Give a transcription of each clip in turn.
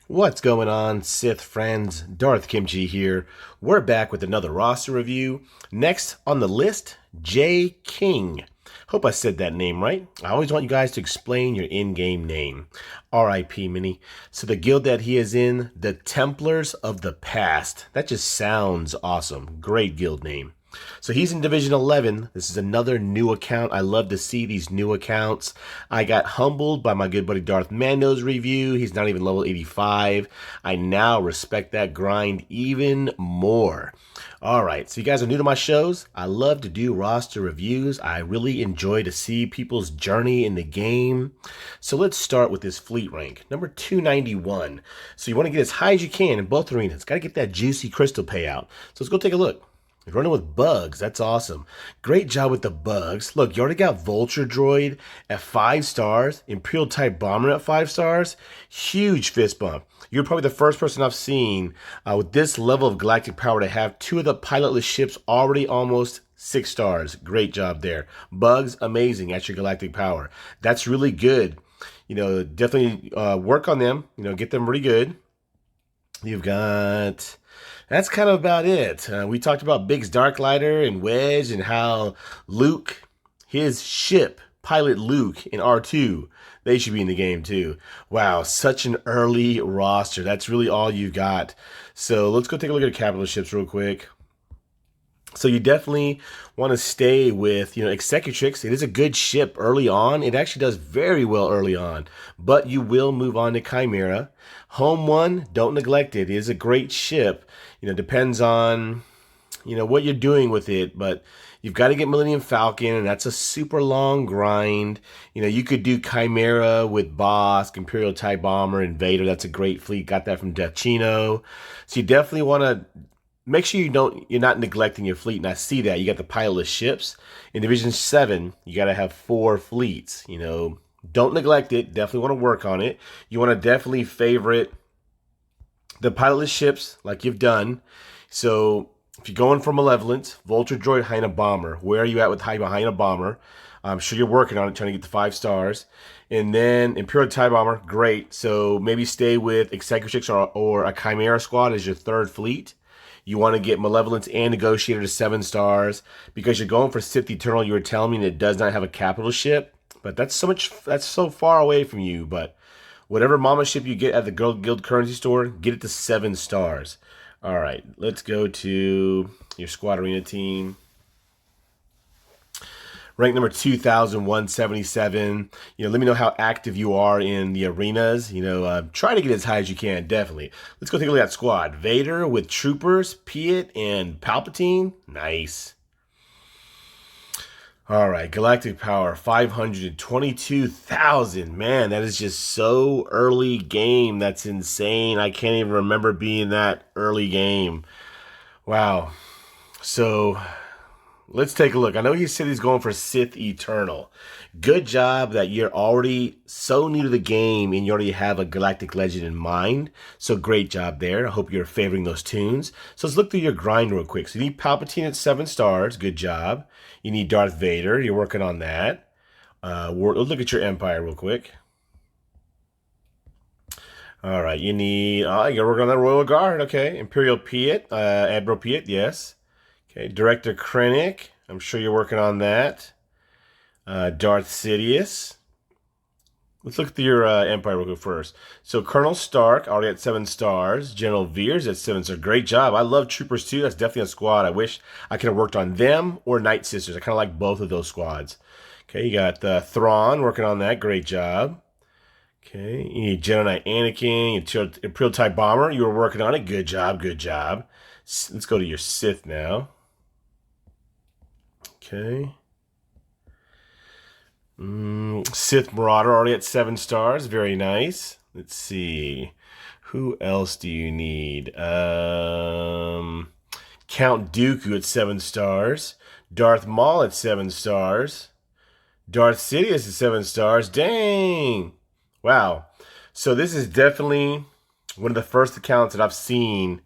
What's going on, Sith friends? Darth Kimchi here. We're back with another roster review. Next on the list, JaeKing. Hope I said that name right. I always want you guys to explain your in-game name. R.I.P. Mini. So the guild that he is in, the Templars of the Past. That just sounds awesome. Great guild name. So he's in Division 11. This is another new account. I love to see these new accounts. I got humbled by my good buddy Darth Mando's review. He's not even level 85. I now respect that grind even more. All right, so you guys are new to my shows. I love to do roster reviews. I really enjoy to see people's journey in the game. So let's start with this fleet rank, number 291. So you want to get as high as you can in both arenas. Got to get that juicy crystal payout. So let's go take a look. You're running with bugs. That's awesome. Great job with the bugs. Look, you already got Vulture Droid at 5 stars. Imperial type Bomber at 5 stars. Huge fist bump. You're probably the first person I've seen with this level of galactic power to have 2 of the pilotless ships already almost 6 stars. Great job there. Bugs, amazing at your galactic power. That's really good. You know, definitely work on them. You know, get them really good. You've got... That's kind of about it. We talked about Biggs Darklighter and Wedge and how Luke, his ship, Pilot Luke in R2, they should be in the game too. Wow, such an early roster. That's really all you got. So let's go take a look at the capital ships real quick. So you definitely want to stay with, Executrix. It is a good ship early on. It actually does very well early on. But you will move on to Chimera. Home One, don't neglect it. It is a great ship. Depends on, what you're doing with it. But you've got to get Millennium Falcon, and that's a super long grind. You could do Chimera with Bosk, Imperial TIE Bomber, and Vader. That's a great fleet. Got that from Death Chino. So you definitely want to make sure you're not neglecting your fleet. And I see that. You got the pilotless ships. In Division 7, you got to have 4 fleets. Don't neglect it. Definitely want to work on it. You want to definitely favorite the pilotless ships like you've done. So if you're going for Malevolence, Vulture Droid, Hyena Bomber. Where are you at with Hyena Bomber? I'm sure you're working on it, trying to get the 5 stars. And then Imperial TIE Bomber, great. So maybe stay with Executrix or a Chimera Squad as your 3rd fleet. You want to get Malevolence and Negotiator to 7 stars because you're going for Sith Eternal. You were telling me that it does not have a capital ship, but that's so far away from you. But whatever mama ship you get at the Guild Currency Store, get it to 7 stars. All right, let's go to your Squad Arena team. Rank number 2,177. Let me know how active you are in the arenas. Try to get as high as you can, definitely. Let's go take a look at squad. Vader with Troopers, Piet, and Palpatine. Nice. All right, Galactic Power, 522,000. Man, that is just so early game. That's insane. I can't even remember being that early game. Wow. So... let's take a look. I know he said he's going for Sith Eternal. Good job that you're already so new to the game and you already have a Galactic Legend in mind. So great job there. I hope you're favoring those tunes. So let's look through your grind real quick. So you need Palpatine at 7 stars. Good job. You need Darth Vader. You're working on that. Let's look at your Empire real quick. All right. You need... you're working on that Royal Guard. Okay. Imperial Piet. Admiral Piet. Yes. Okay, Director Krennic, I'm sure you're working on that. Darth Sidious. Let's look through your Empire real quick first. So Colonel Stark, already at 7 stars. General Veers at 7 stars. Great job. I love Troopers too. That's definitely a squad. I wish I could have worked on them or Night Sisters. I kind of like both of those squads. Okay, you got Thrawn working on that. Great job. Okay, you need Jedi Knight Anakin, Imperial TIE Bomber. You were working on it. Good job, good job. Let's go to your Sith now. Okay. Sith Marauder already at 7 stars. Very nice. Let's see. Who else do you need? Count Dooku at 7 stars. Darth Maul at 7 stars. Darth Sidious at 7 stars. Dang. Wow. So this is definitely one of the first accounts that I've seen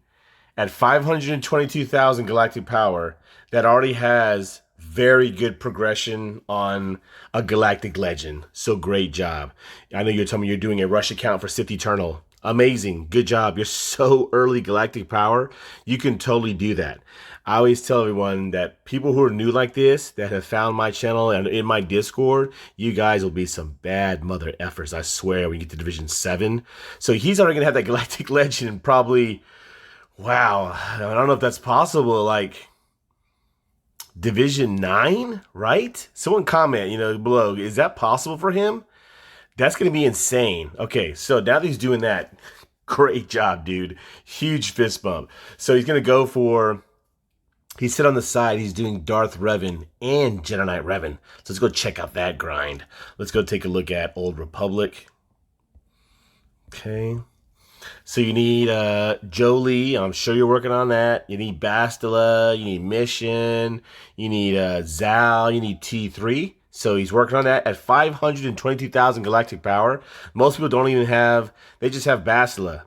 at 522,000 galactic power that already has very good progression on a galactic legend. So great job. I know you're telling me you're doing a rush account for Sith Eternal. Amazing. Good job. You're so early galactic power. You can totally do that. I always tell everyone that people who are new like this, that have found my channel and in my Discord, you guys will be some bad mother effers, I swear, when you get to Division 7. So he's already going to have that galactic legend and probably, wow, I don't know if that's possible, like Division 9, right? Someone comment, below, is that possible for him? That's going to be insane. Okay, so now that he's doing that, great job, dude. Huge fist bump. So he's going to go for, he's sit on the side, he's doing Darth Revan and Jedi Knight Revan. So let's go check out that grind. Let's go take a look at Old Republic. Okay. So you need Jolie. I'm sure you're working on that. You need Bastila. You need Mission. You need Zal. You need T3. So he's working on that at 522,000 galactic power. Most people don't even have, they just have Bastila.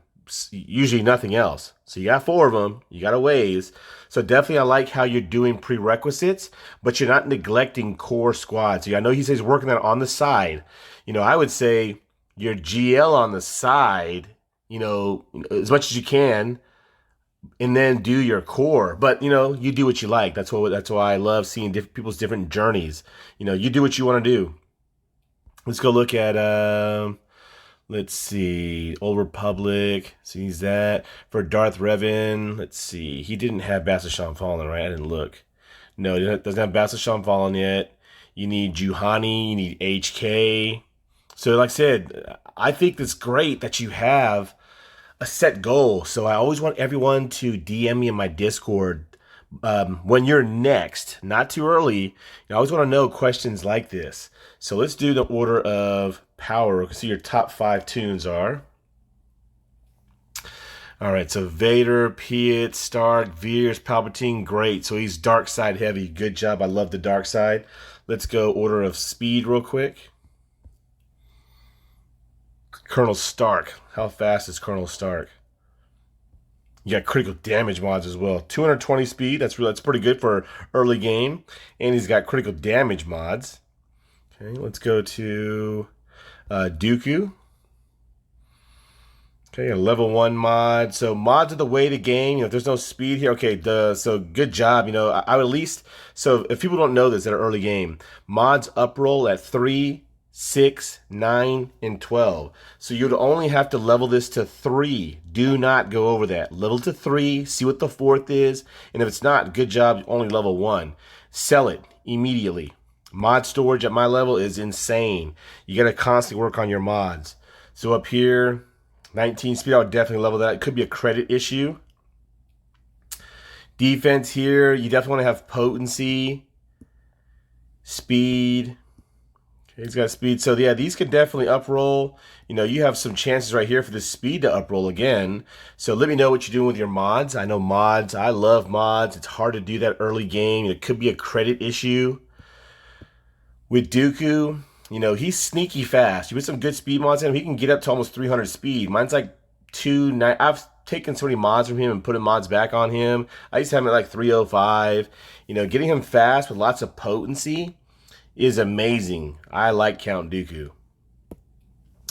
Usually nothing else. So you got 4 of them. You got a ways. So definitely I like how you're doing prerequisites, but you're not neglecting core squads. So I know he says working that on the side. I would say your GL on the side, as much as you can, and then do your core. But you do what you like. That's why I love seeing people's different journeys. You do what you want to do. Let's go look at let's see, Old Republic. Sees that for Darth Revan. Let's see, he didn't have Bastila Shan Fallen, right? I didn't look. No, he doesn't have Bastila Shan Fallen yet. You need Juhani. You need HK. So like I said, I think it's great that you have a set goal. So I always want everyone to DM me in my Discord when you're next, not too early. I always want to know questions like this. So let's do the order of power. We can see your top 5 tunes are. All right, so Vader, Piet, Stark, Veers, Palpatine, great. So he's dark side heavy. Good job. I love the dark side. Let's go order of speed real quick. Colonel Stark. How fast is Colonel Stark? You got critical damage mods as well. 220 speed. That's pretty good for early game. And he's got critical damage mods. Okay, let's go to Dooku. Okay, a level 1 mod. So mods are the way to game. If there's no speed here, okay, so good job. I would at least, so if people don't know this at an early game, mods uproll at 3, 6, 9, and 12. So you'd only have to level this to 3. Do not go over that. Level to 3, see what the 4th is, and if it's not, good job, only level 1. Sell it immediately. Mod storage at my level is insane. You got to constantly work on your mods. So up here, 19 speed, I would definitely level that. It could be a credit issue. Defense here, you definitely want to have potency, speed. Okay, he's got speed. So yeah, these could definitely uproll. You have some chances right here for the speed to uproll again. So let me know what you're doing with your mods. I know mods. I love mods. It's hard to do that early game. It could be a credit issue. With Dooku, he's sneaky fast. You put some good speed mods in him, he can get up to almost 300 speed. Mine's like 290. I've taken so many mods from him and put mods back on him. I used to have him at like 305. Getting him fast with lots of potency is amazing. I like Count Dooku.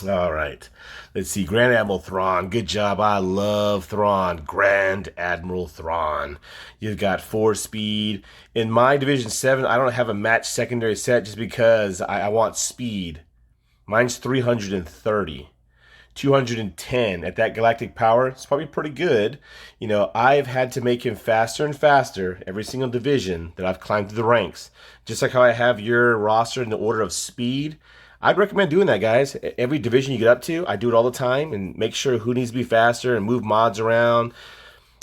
All right. Let's see. Grand Admiral Thrawn. Good job. I love Thrawn. Grand Admiral Thrawn. You've got 4 speed. In my Division 7, I don't have a match secondary set just because I want speed. Mine's 330. 210 at that galactic power. It's probably pretty good. I've had to make him faster and faster every single division that I've climbed through the ranks. Just like how I have your roster in the order of speed. I'd recommend doing that, guys. Every division you get up to, I do it all the time and make sure who needs to be faster and move mods around.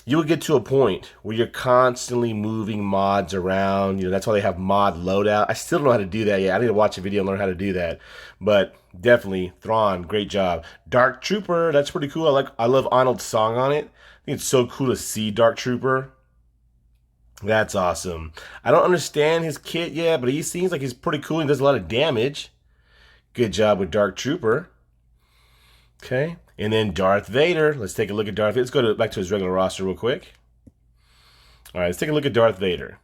You'll get to a point where you're constantly moving mods around. That's why they have mod loadout. I still don't know how to do that yet. I need to watch a video and learn how to do that. But definitely, Thrawn, great job. Dark Trooper, that's pretty cool. I love Arnold's song on it. I think it's so cool to see Dark Trooper. That's awesome. I don't understand his kit yet, but he seems like he's pretty cool and does a lot of damage. Good job with Dark Trooper. Okay. And then Darth Vader. Let's take a look at Darth Vader. Let's go back to his regular roster real quick. All right, let's take a look at Darth Vader.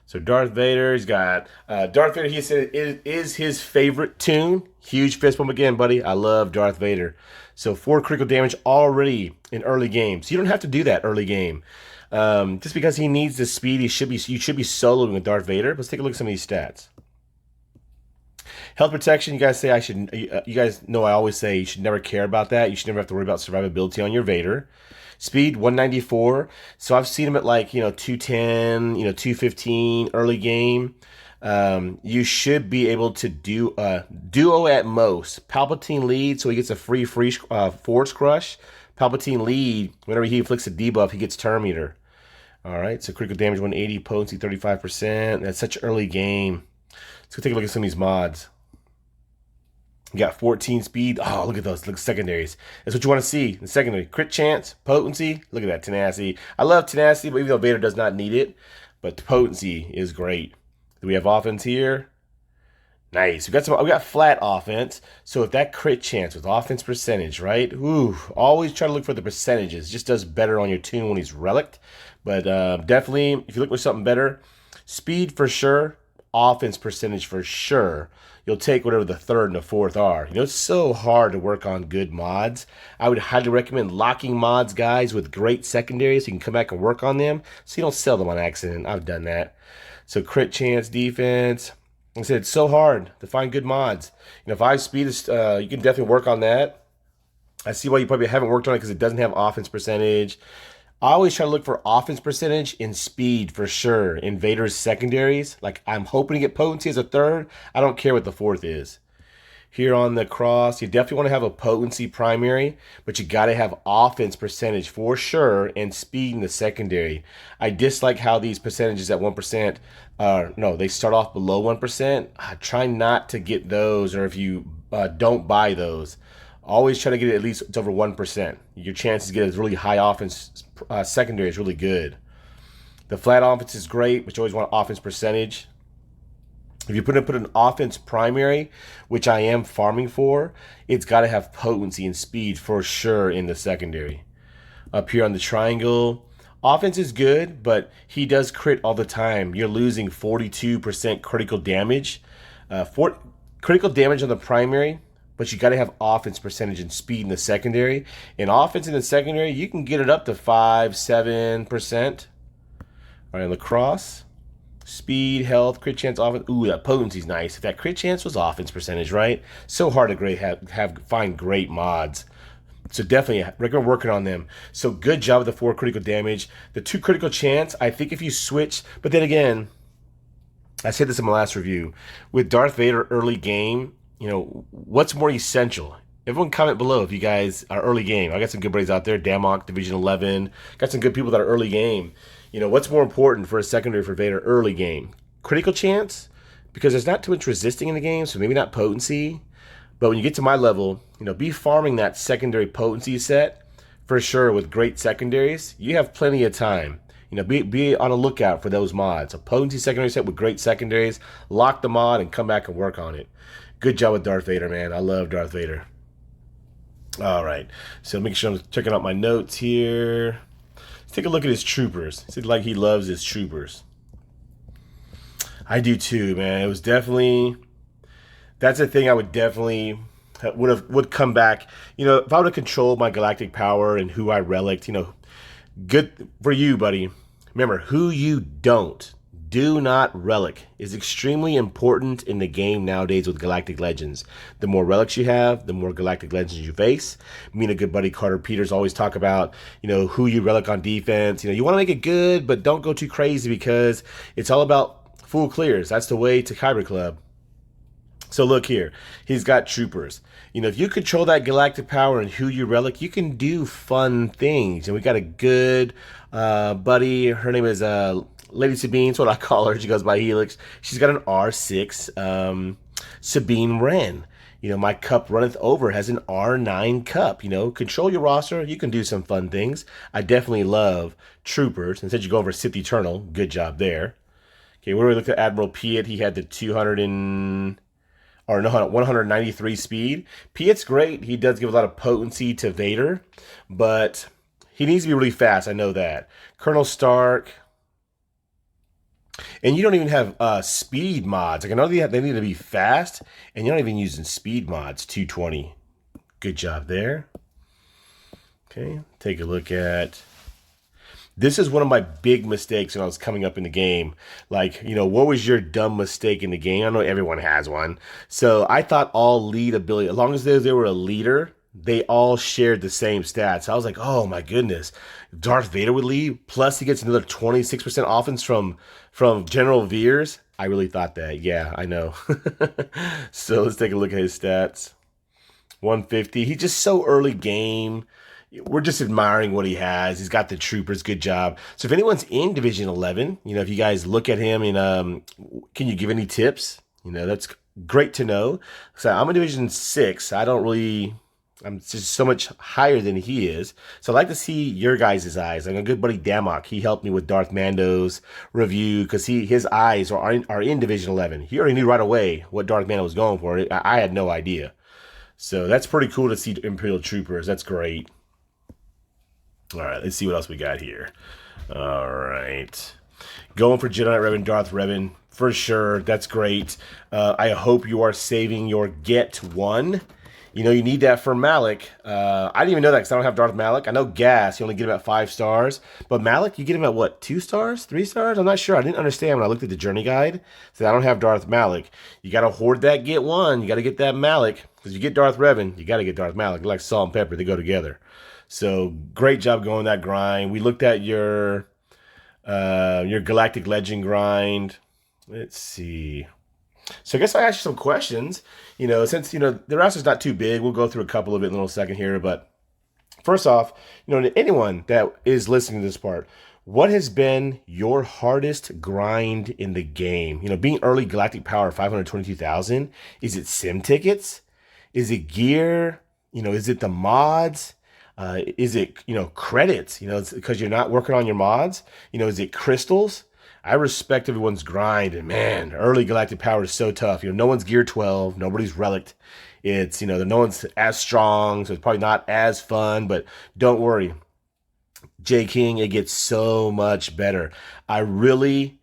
So Darth Vader, he's got Darth Vader. He said it is his favorite tune. Huge fist bump again, buddy. I love Darth Vader. So 4 critical damage already in early game. So you don't have to do that early game. Just because he needs the speed, you should be soloing with Darth Vader. Let's take a look at some of these stats. Health protection, you guys say I should. You guys know I always say you should never care about that. You should never have to worry about survivability on your Vader. Speed 194. So I've seen him at like 210, 215 early game. You should be able to do a duo at most. Palpatine lead, so he gets a free Force Crush. Palpatine lead, whenever he inflicts a debuff, he gets Turn Meter. All right, so critical damage 180, potency 35%. That's such an early game. Let's go take a look at some of these mods. You got 14 speed. Oh, look at those. Look at secondaries. That's what you want to see. The secondary. Crit chance, potency. Look at that, tenacity. I love tenacity, but even though Vader does not need it, but the potency is great. Do we have offense here? Nice. We got flat offense. So if that crit chance with offense percentage, right? Ooh, always try to look for the percentages. Just does better on your tune when he's relicked. But definitely, if you look for something better, speed for sure, offense percentage for sure. You'll take whatever the third and the fourth are. It's so hard to work on good mods. I would highly recommend locking mods, guys, with great secondaries. So you can come back and work on them so you don't sell them on accident. I've done that. So crit chance, defense. Like I said, it's so hard to find good mods. 5 speed is, you can definitely work on that. I see why you probably haven't worked on it because it doesn't have offense percentage. I always try to look for offense percentage and speed for sure in Vader's secondaries. Like, I'm hoping to get potency as a third. I don't care what the fourth is. Here on the cross, you definitely want to have a potency primary, but you got to have offense percentage for sure and speed in the secondary. I dislike how these percentages at 1%, no, they start off below 1%. Try not to get those, or if you don't buy those, always try to get it at least it's over 1%. Your chances to get a really high offense secondary is really good. The flat offense is great, but you always want offense percentage. If you put an offense primary, which I am farming for, it's got to have potency and speed for sure in the secondary. Up here on the triangle, offense is good, but he does crit all the time. You're losing 42% critical damage. Critical damage on the primary, but you got to have offense percentage and speed in the secondary. In offense in the secondary, you can get it up to 5-7%. All right, on the cross, speed, health, crit chance, offense. Ooh, that potency's nice. If that crit chance was offense percentage, right? So hard to find great mods. So definitely recommend working on them. So good job with the 4 critical damage. The 2 critical chance, I think if you switch, but then again, I said this in my last review, with Darth Vader early game, what's more essential? Everyone comment below if you guys are early game. I got some good buddies out there. Damok, Division 11. Got some good people that are early game. What's more important for a secondary for Vader early game? Critical chance? Because there's not too much resisting in the game, so maybe not potency. But when you get to my level, be farming that secondary potency set for sure with great secondaries. You have plenty of time. Be on a lookout for those mods. A potency secondary set with great secondaries. Lock the mod and come back and work on it. Good job with Darth Vader, man. I love Darth Vader. All right. So make sure I'm checking out my notes here. Let's take a look at his troopers. Seems like he loves his troopers. I do too, man. It was definitely... That's a thing I would definitely... Would come back. If I would have controlled my galactic power and who I relicked, good for you, buddy. Remember, who you do not relic is extremely important in the game nowadays with Galactic Legends. The more relics you have, the more Galactic Legends you face. Me and a good buddy Carter Peters always talk about, who you relic on defense. You want to make it good, but don't go too crazy because it's all about full clears. That's the way to Kyber Club. So look here, he's got troopers. If you control that galactic power and who you relic, you can do fun things. And we got a good buddy. Her name is Lady Sabine's what I call her. She goes by Helix. She's got an R6 Sabine Wren. My cup runneth over has an R9 cup. Control your roster. You can do some fun things. I definitely love troopers. Instead, you go over Sith Eternal. Good job there. Okay, when we looked at Admiral Piet, he had the 193 speed. Piet's great. He does give a lot of potency to Vader, but he needs to be really fast. I know that. Colonel Stark. And you don't even have speed mods. Like, I know they need to be fast, and you're not even using speed mods. 220. Good job there. Okay, take a look at... This is one of my big mistakes when I was coming up in the game. Like, what was your dumb mistake in the game? I know everyone has one. So I thought all lead ability, as long as they were a leader, they all shared the same stats. I was like, oh my goodness, Darth Vader would lead, plus he gets another 26% offense from General Veers. I really thought that. Yeah, I know. So let's take a look at his stats. 150. He's just so early game. We're just admiring what he has. He's got the troopers. Good job. So if anyone's in Division 11, if you guys look at him and can you give any tips? That's great to know. So I'm in Division 6. I'm just so much higher than he is. So I'd like to see your guys' eyes. Like a good buddy Damok, he helped me with Darth Mando's review because his eyes are in Division 11. He already knew right away what Darth Mando was going for. I had no idea. So that's pretty cool to see Imperial Troopers. That's great. All right, let's see what else we got here. All right. Going for Jedi Knight Revan, Darth Revan, for sure. That's great. I hope you are saving your Get 1. You need that for Malik. I didn't even know that because I don't have Darth Malik. I know Gas, you only get him at 5 stars. But Malik, you get him at what, 2 stars? 3 stars? I'm not sure. I didn't understand when I looked at the journey guide. So I don't have Darth Malik. You got to hoard that Get 1. You got to get that Malik. Because you get Darth Revan, you got to get Darth Malik. They're like salt and pepper. They go together. So great job going that grind. We looked at your Galactic Legend grind. Let's see. So I guess I asked you some questions. Since the roster's not too big, we'll go through a couple of it in a little second here. But first off, to anyone that is listening to this part, what has been your hardest grind in the game? Being early Galactic Power 522,000. Is it sim tickets? Is it gear? Is it the mods? Is it, credits, because you're not working on your mods? Is it crystals? I respect everyone's grind, and man, early Galactic Power is so tough. No one's gear 12, nobody's relicked. It's, no one's as strong, so it's probably not as fun, but don't worry. JaeKing, it gets so much better. I really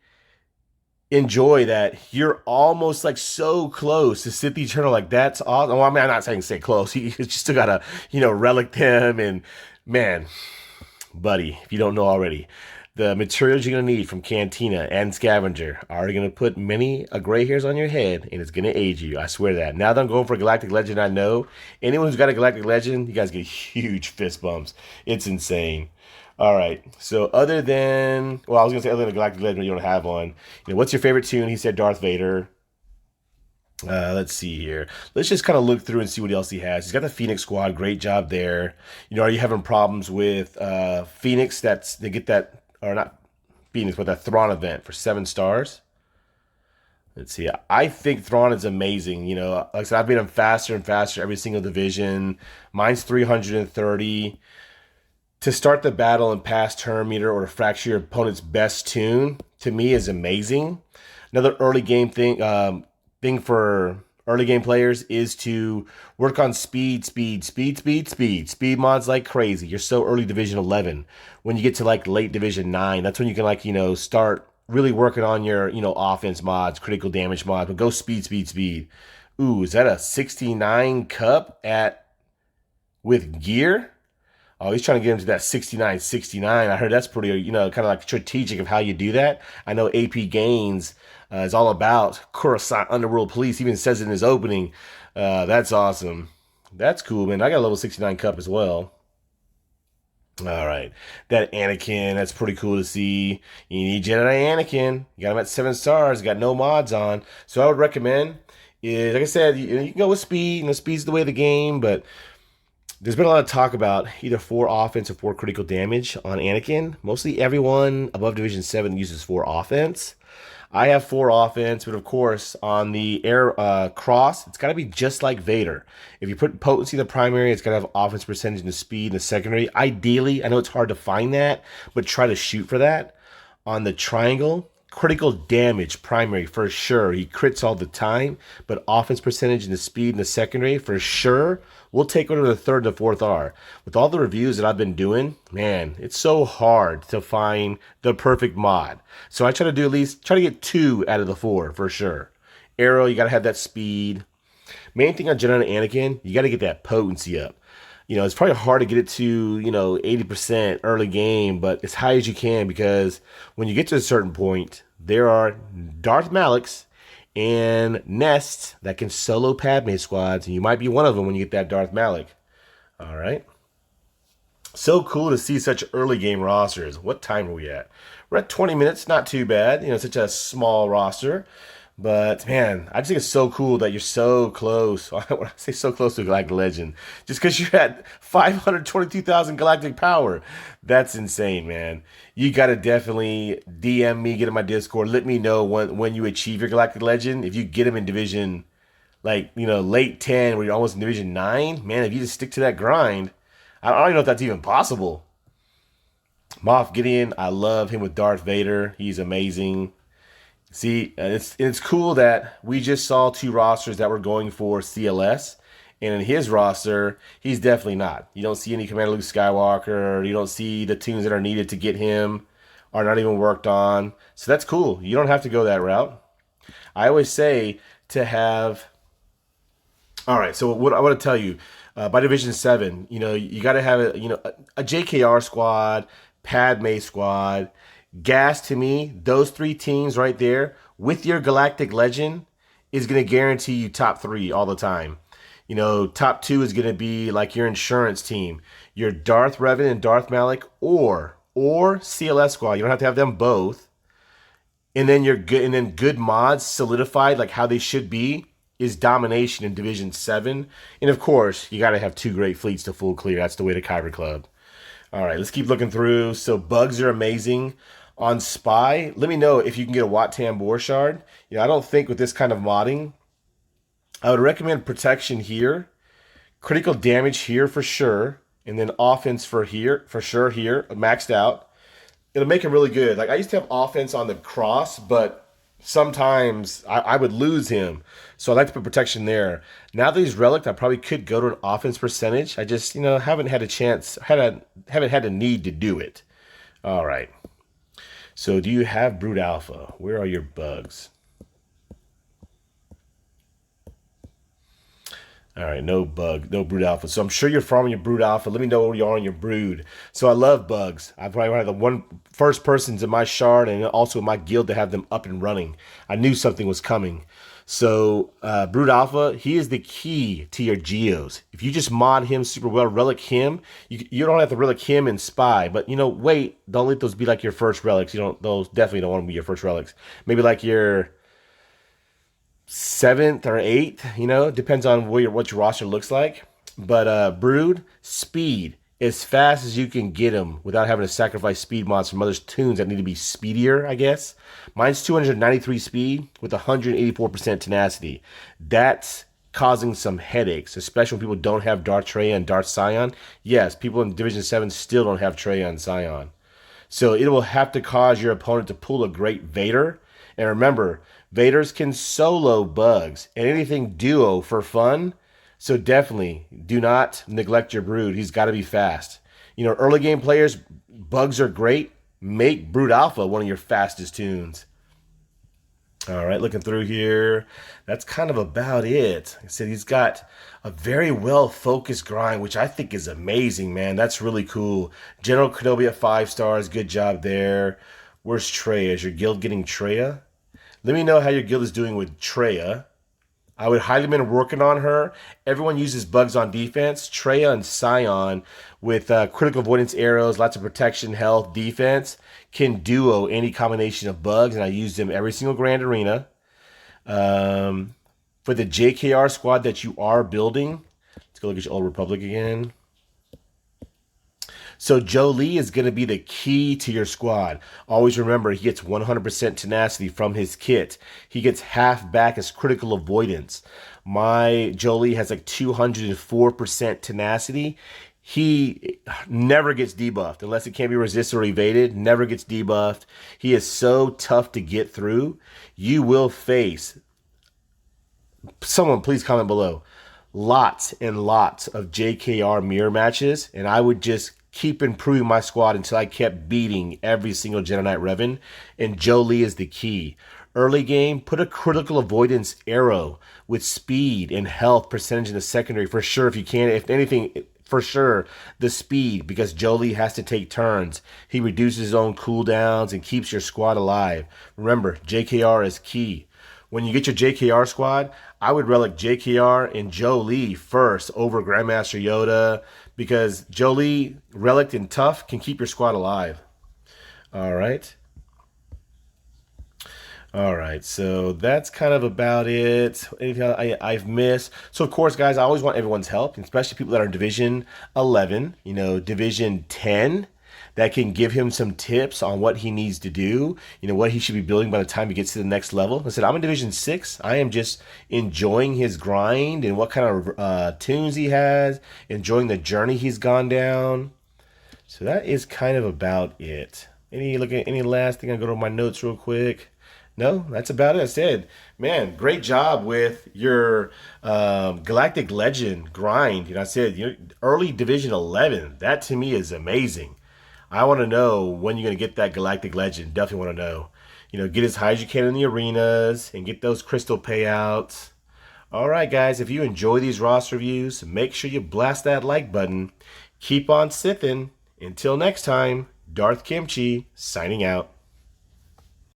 enjoy that you're almost like so close to Sith Eternal. Like that's awesome. Well, I mean, I'm not saying stay close. You just still gotta, relic them. And man, buddy, if you don't know already, the materials you're gonna need from Cantina and Scavenger are gonna put many gray hairs on your head, and it's gonna age you. I swear that. Now that I'm going for a Galactic Legend, I know anyone who's got a Galactic Legend, you guys get huge fist bumps. It's insane. All right. So other than, well, I was going to say other than Galactic Legend, you don't have one. What's your favorite tune? He said Darth Vader. Let's see here. Let's just kind of look through and see what else he has. He's got the Phoenix Squad. Great job there. Are you having problems with Phoenix? They get that, or not Phoenix, but that Thrawn event for 7 stars. Let's see. I think Thrawn is amazing. Like I said, I've made him faster and faster every single division. Mine's 330. To start the battle and pass turn meter or to fracture your opponent's best tune, to me, is amazing. Another early game thing for early game players is to work on speed mods like crazy. You're so early Division 11. When you get to like late Division 9, that's when you can start really working on your, offense mods, critical damage mods, but go speed. Ooh, is that a 69 cup with gear? Oh, he's trying to get him to that 69. I heard that's pretty, kind of like strategic of how you do that. I know AP Gaines is all about Coruscant Underworld Police. He even says it in his opening. That's awesome. That's cool, man. I got a level 69 cup as well. All right. That Anakin, that's pretty cool to see. You need Jedi Anakin. You got him at 7 stars. Got no mods on. So I would recommend, like I said, you can go with speed. Speed's the way of the game, but there's been a lot of talk about either 4 offense or 4 critical damage on Anakin. Mostly everyone above Division 7 uses 4 offense. I have 4 offense, but of course, on the air cross, it's got to be just like Vader. If you put potency in the primary, it's got to have offense percentage in the speed in the secondary. Ideally, I know it's hard to find that, but try to shoot for that. On the triangle, critical damage primary for sure. He crits all the time, but offense percentage in the speed in the secondary for sure. We'll take over the 3rd and the 4th R. With all the reviews that I've been doing, man, it's so hard to find the perfect mod. So I try to do at least, try to get 2 out of the 4 for sure. Arrow, you got to have that speed. Main thing on Jedi and Anakin, you got to get that potency up. It's probably hard to get it to, 80% early game, but as high as you can, because when you get to a certain point, there are Darth Maliks and Nests that can solo Padme squads, and you might be one of them when you get that Darth Malik. All right. So cool to see such early game rosters. What time are we at? We're at 20 minutes, not too bad. Such a small roster. But man, I just think it's so cool that you're so close. When I say so close to Galactic Legend, just because you're at 522,000 galactic power, that's insane, man. You gotta definitely DM me, get in my Discord. Let me know when you achieve your Galactic Legend. If you get him in Division, late 10, where you're almost in Division 9, man. If you just stick to that grind, I don't even know if that's even possible. Moff Gideon, I love him with Darth Vader. He's amazing. See, it's cool that we just saw two rosters that were going for CLS, and in his roster, he's definitely not. You don't see any Commander Luke Skywalker. You don't see the tunes that are needed to get him are not even worked on. So that's cool. You don't have to go that route. I always say to have... All right, so what I want to tell you, by Division 7, you got to have a JKR squad, Padme squad. Gas, to me, those three teams right there with your Galactic Legend is going to guarantee you top 3 all the time. Top 2 is going to be like your insurance team, your Darth Revan and Darth Malik, or CLS squad. You don't have to have them both. And then good mods solidified like how they should be is domination in Division 7. And of course, you got to have 2 great fleets to full clear. That's the way to Kyber Club. All right, let's keep looking through. So bugs are amazing. On Spy, let me know if you can get a Wat Tambor shard. I don't think with this kind of modding, I would recommend protection here, critical damage here for sure, and then offense for sure here, maxed out. It'll make him really good. Like I used to have offense on the cross, but sometimes I would lose him. So I like to put protection there. Now that he's relic, I probably could go to an offense percentage. I just, haven't had a chance, haven't had a need to do it. All right. So do you have Brood Alpha? Where are your bugs? All right, no Brood Alpha. So I'm sure you're farming your Brood Alpha. Let me know where you are on your Brood. So I love bugs. I probably one of the first persons in my shard and also in my guild to have them up and running. I knew something was coming. So Brood Alpha, he is the key to your geos. If you just mod him super well, relic him, you don't have to relic him and Spy. But wait, don't let those be like your first relics. Those definitely don't want to be your first relics. Maybe like your 7th or 8th, depends on what your roster looks like. But Brood, speed, as fast as you can get them without having to sacrifice speed mods from other tunes that need to be speedier, I guess. Mine's 293 speed with 184% tenacity. That's causing some headaches, especially when people don't have Darth Traya and Darth Sion. Yes, people in Division 7 still don't have Traya and Sion. So it will have to cause your opponent to pull a great Vader. And remember, Vaders can solo bugs and anything duo for fun. So definitely do not neglect your Brood. He's got to be fast. Early game players, bugs are great. Make Brood Alpha one of your fastest tunes. All right, looking through here. That's kind of about it. Like I said, he's got a very well-focused grind, which I think is amazing, man. That's really cool. General Kenobi at 5 stars. Good job there. Where's Traya? Is your guild getting Traya? Let me know how your guild is doing with Traya. I would highly recommend working on her. Everyone uses bugs on defense. Traya and Sion with critical avoidance arrows, lots of protection, health, defense, can duo any combination of bugs, and I use them every single Grand Arena. For the JKR squad that you are building, let's go look at your Old Republic again. So Jolee is going to be the key to your squad. Always remember, he gets 100% tenacity from his kit. He gets half back as critical avoidance. My Jolee has like 204% tenacity. He never gets debuffed unless it can't be resisted or evaded. Never gets debuffed. He is so tough to get through. You will face, someone please comment below, lots and lots of JKR mirror matches, and I would just keep improving my squad until I kept beating every single Jedi Knight Revan, and Jolee is the key. Early game, put a critical avoidance arrow with speed and health percentage in the secondary for sure if you can. If anything, for sure the speed, because Jolie has to take turns. He reduces his own cooldowns and keeps your squad alive. Remember, JKR is key. When you get your JKR squad, I would relic JKR and Jolie first over Grandmaster Yoda, because Jolie, relic and tough can keep your squad alive. All right. All right, so that's kind of about it. Anything I've missed? So, of course, guys, I always want everyone's help, especially people that are in Division 11, Division 10, that can give him some tips on what he needs to do, what he should be building by the time he gets to the next level. I said, I'm in Division 6. I am just enjoying his grind and what kind of tunes he has, enjoying the journey he's gone down. So that is kind of about it. Any last thing? I'll go to my notes real quick. No, that's about it. I said, man, great job with your Galactic Legend grind. I said, early Division 11. That to me is amazing. I want to know when you're going to get that Galactic Legend. Definitely want to know. Get as high as you can in the arenas and get those crystal payouts. All right, guys, if you enjoy these roster reviews, make sure you blast that like button. Keep on Sithin'. Until next time, Darth Kimchi signing out.